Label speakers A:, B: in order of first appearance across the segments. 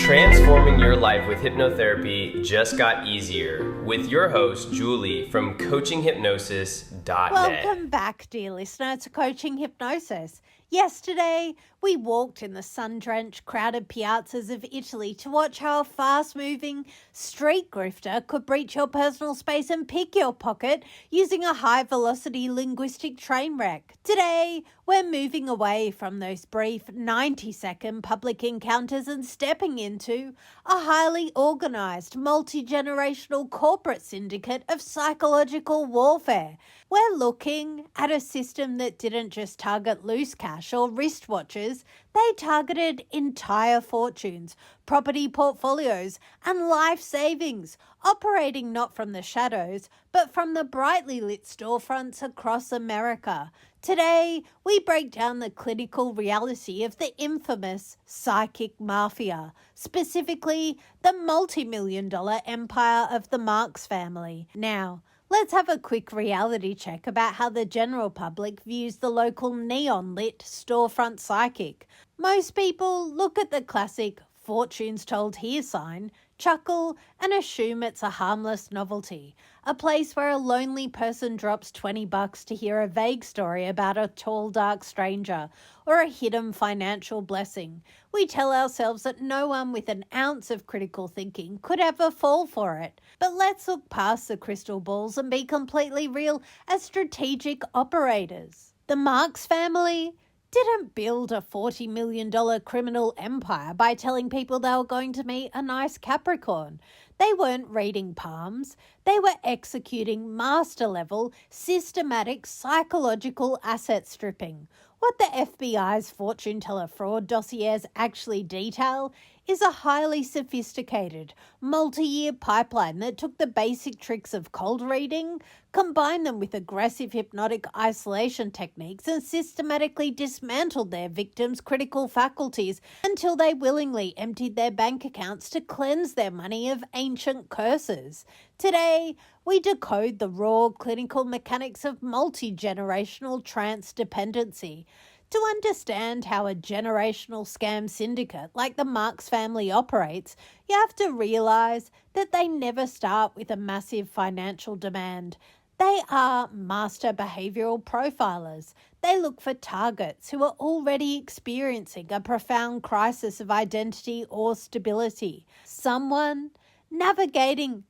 A: Transforming your life with hypnotherapy just got easier with your host, Julie from CoachingHypnosis.net.
B: Welcome back, dear listener, to Coaching Hypnosis. Yesterday, we walked in the sun-drenched, crowded piazzas of Italy to watch how a fast-moving street grifter could breach your personal space and pick your pocket using a high-velocity linguistic train wreck. Today, we're moving away from those brief 90-second public encounters and stepping into a highly organized, multi-generational corporate syndicate of psychological warfare. We're looking at a system that didn't just target loose cash or wristwatches, they targeted entire fortunes, property portfolios, and life savings, operating not from the shadows, but from the brightly lit storefronts across America. Today, we break down the clinical reality of the infamous psychic mafia, specifically the multi-million-dollar empire of the Marx family. Now, let's have a quick reality check about how the general public views the local neon-lit storefront psychic. Most people look at the classic fortunes told here sign, chuckle, and assume it's a harmless novelty, a place where a lonely person drops $20 to hear a vague story about a tall, dark stranger or a hidden financial blessing. We tell ourselves that no one with an ounce of critical thinking could ever fall for it. But let's look past the crystal balls and be completely real as strategic operators. The Marx family didn't build a $40 million criminal empire by telling people they were going to meet a nice Capricorn. They weren't reading palms. They were executing master-level, systematic psychological asset stripping. What the FBI's fortune teller fraud dossiers actually detail is a highly sophisticated, multi-year pipeline that took the basic tricks of cold reading, combined them with aggressive hypnotic isolation techniques, and systematically dismantled their victims' critical faculties until they willingly emptied their bank accounts to cleanse their money of ancient curses. Today, we decode the raw clinical mechanics of multi-generational trance dependency. To understand how a generational scam syndicate like the Marx family operates, you have to realize that they never start with a massive financial demand. They are master behavioral profilers. They look for targets who are already experiencing a profound crisis of identity or stability. Someone navigating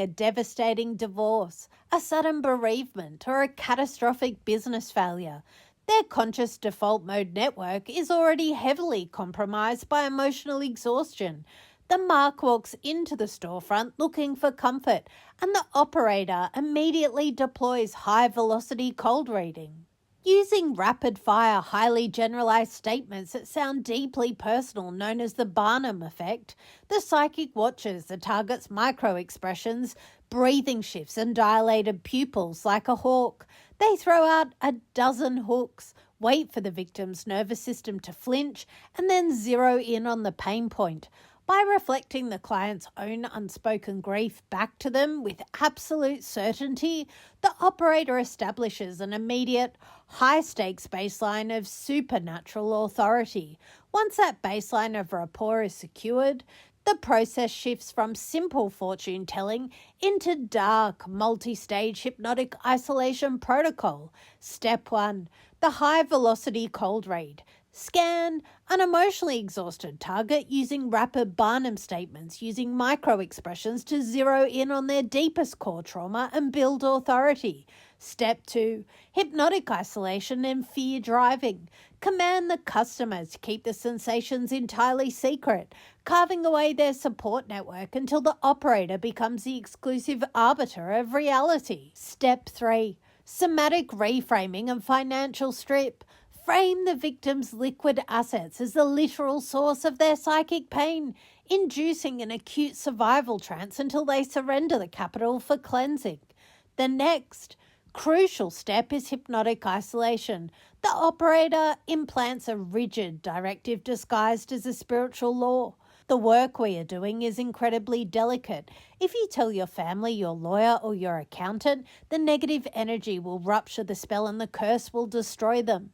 B: a devastating divorce, a sudden bereavement, or a catastrophic business failure. Their conscious default mode network is already heavily compromised by emotional exhaustion. The mark walks into the storefront looking for comfort, and the operator immediately deploys high-velocity cold reading. Using rapid-fire, highly generalized statements that sound deeply personal, known as the Barnum effect, the psychic watches the target's micro-expressions, breathing shifts, and dilated pupils like a hawk. They throw out a dozen hooks, wait for the victim's nervous system to flinch, and then zero in on the pain point. By reflecting the client's own unspoken grief back to them with absolute certainty, the operator establishes an immediate, high-stakes baseline of supernatural authority. Once that baseline of rapport is secured, the process shifts from simple fortune-telling into dark, multi-stage hypnotic isolation protocol. Step 1. The high-velocity cold read. Scan an emotionally exhausted target using rapid Barnum statements, using micro-expressions to zero in on their deepest core trauma and build authority. Step 2. Hypnotic isolation and fear driving. Command the customer to keep the sensations entirely secret, carving away their support network until the operator becomes the exclusive arbiter of reality. Step 3. Somatic reframing and financial strip. Frame the victim's liquid assets as the literal source of their psychic pain, inducing an acute survival trance until they surrender the capital for cleansing. The next crucial step is hypnotic isolation. The operator implants a rigid directive disguised as a spiritual law. The work we are doing is incredibly delicate. If you tell your family, your lawyer, or your accountant, the negative energy will rupture the spell and the curse will destroy them.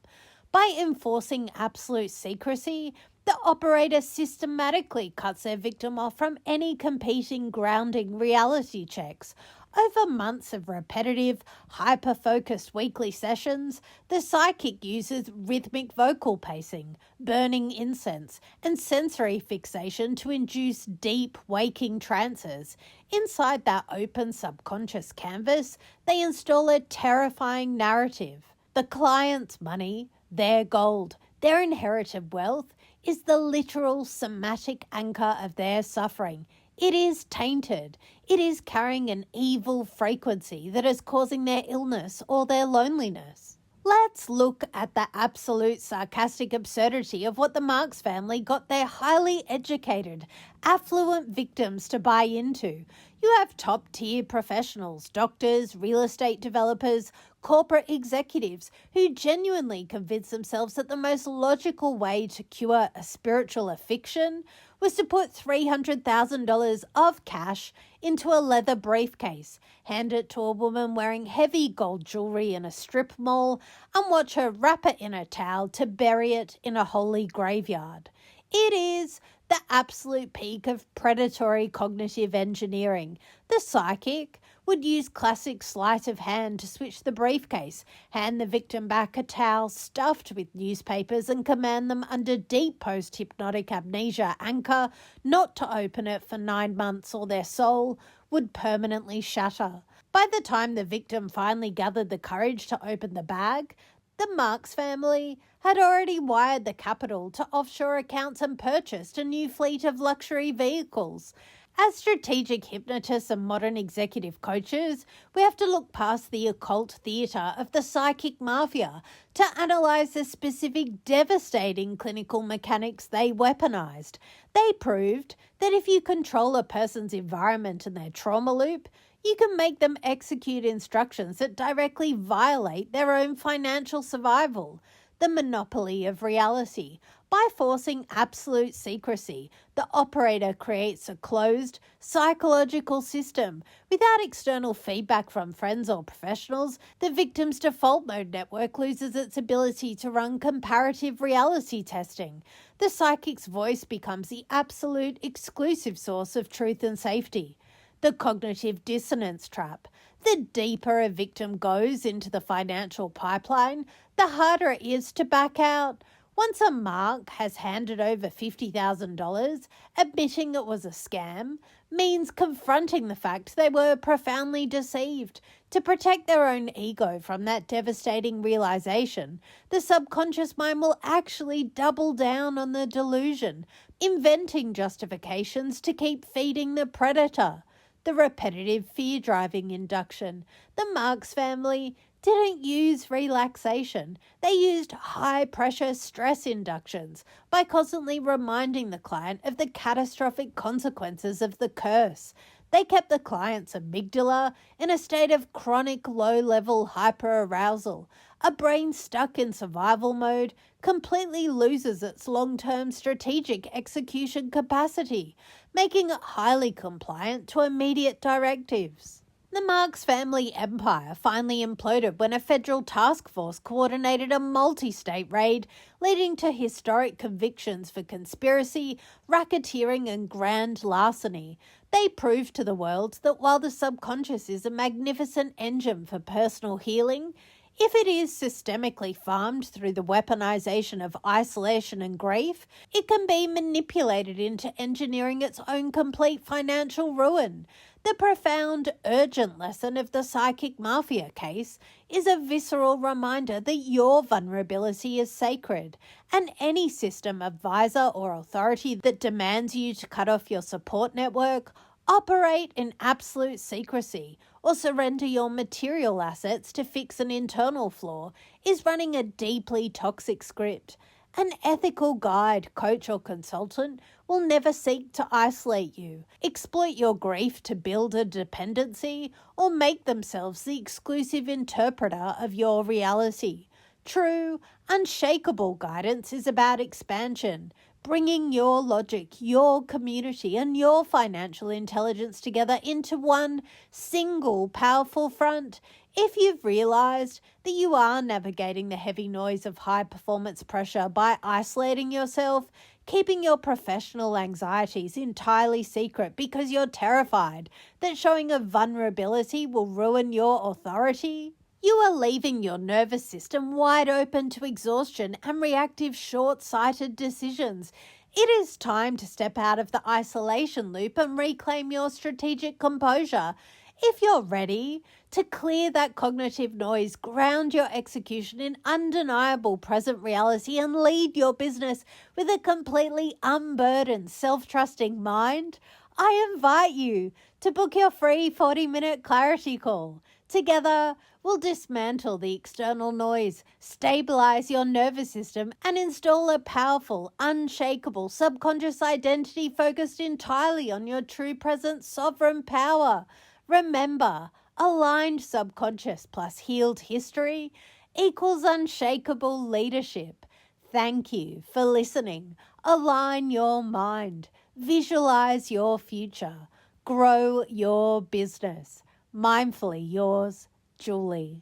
B: By enforcing absolute secrecy, The operator systematically cuts their victim off from any competing grounding reality checks. Over months of repetitive, hyper-focused weekly sessions, the psychic uses rhythmic vocal pacing, burning incense, and sensory fixation to induce deep, waking trances. Inside that open subconscious canvas, they install a terrifying narrative. The client's money, their gold, their inherited wealth, is the literal somatic anchor of their suffering. It is tainted. It is carrying an evil frequency that is causing their illness or their loneliness. Let's look at the absolute sarcastic absurdity of what the Marx family got their highly educated, affluent victims to buy into. You have top-tier professionals, doctors, real estate developers, corporate executives who genuinely convince themselves that the most logical way to cure a spiritual affliction was to put $300,000 of cash into a leather briefcase, hand it to a woman wearing heavy gold jewelry in a strip mall, and watch her wrap it in a towel to bury it in a holy graveyard. It is the absolute peak of predatory cognitive engineering. The psychic would use classic sleight of hand to switch the briefcase, hand the victim back a towel stuffed with newspapers, and command them under deep post-hypnotic amnesia anchor not to open it for 9 months or their soul would permanently shatter. By the time the victim finally gathered the courage to open the bag, the Marx family had already wired the capital to offshore accounts and purchased a new fleet of luxury vehicles. As strategic hypnotists and modern executive coaches, we have to look past the occult theatre of the psychic mafia to analyse the specific devastating clinical mechanics they weaponized. They proved that if you control a person's environment and their trauma loop, you can make them execute instructions that directly violate their own financial survival. The monopoly of reality. By forcing absolute secrecy, the operator creates a closed, psychological system. Without external feedback from friends or professionals, the victim's default mode network loses its ability to run comparative reality testing. The psychic's voice becomes the absolute exclusive source of truth and safety. The cognitive dissonance trap. The deeper a victim goes into the financial pipeline, the harder it is to back out. Once a mark has handed over $50,000, admitting it was a scam means confronting the fact they were profoundly deceived. To protect their own ego from that devastating realization, the subconscious mind will actually double down on the delusion, inventing justifications to keep feeding the predator. The repetitive fear-driving induction. The Marx family didn't use relaxation. They used high-pressure stress inductions by constantly reminding the client of the catastrophic consequences of the curse. They kept the client's amygdala in a state of chronic low-level hyperarousal. A brain stuck in survival mode completely loses its long-term strategic execution capacity, making it highly compliant to immediate directives. The Marx family empire finally imploded when a federal task force coordinated a multi-state raid, leading to historic convictions for conspiracy, racketeering, and grand larceny. They proved to the world that while the subconscious is a magnificent engine for personal healing, if it is systemically farmed through the weaponization of isolation and grief, it can be manipulated into engineering its own complete financial ruin. The profound, urgent lesson of the psychic mafia case is a visceral reminder that your vulnerability is sacred, and any system, advisor, or authority that demands you to cut off your support network, operate in absolute secrecy, or surrender your material assets to fix an internal flaw is running a deeply toxic script. An ethical guide, coach, or consultant will never seek to isolate you, exploit your grief to build a dependency, or make themselves the exclusive interpreter of your reality. True, unshakable guidance is about expansion, bringing your logic, your community, and your financial intelligence together into one single powerful front. If you've realized that you are navigating the heavy noise of high performance pressure by isolating yourself, keeping your professional anxieties entirely secret because you're terrified that showing a vulnerability will ruin your authority. You are leaving your nervous system wide open to exhaustion and reactive short-sighted decisions. It is time to step out of the isolation loop and reclaim your strategic composure. If you're ready to clear that cognitive noise, ground your execution in undeniable present reality, and lead your business with a completely unburdened, self-trusting mind, I invite you to book your free 40-minute clarity call. Together, we'll dismantle the external noise, stabilize your nervous system, and install a powerful, unshakable subconscious identity focused entirely on your true present sovereign power. Remember, aligned subconscious plus healed history equals unshakable leadership. Thank you for listening. Align your mind. Visualize your future. Grow your business. Mindfully yours, Julie.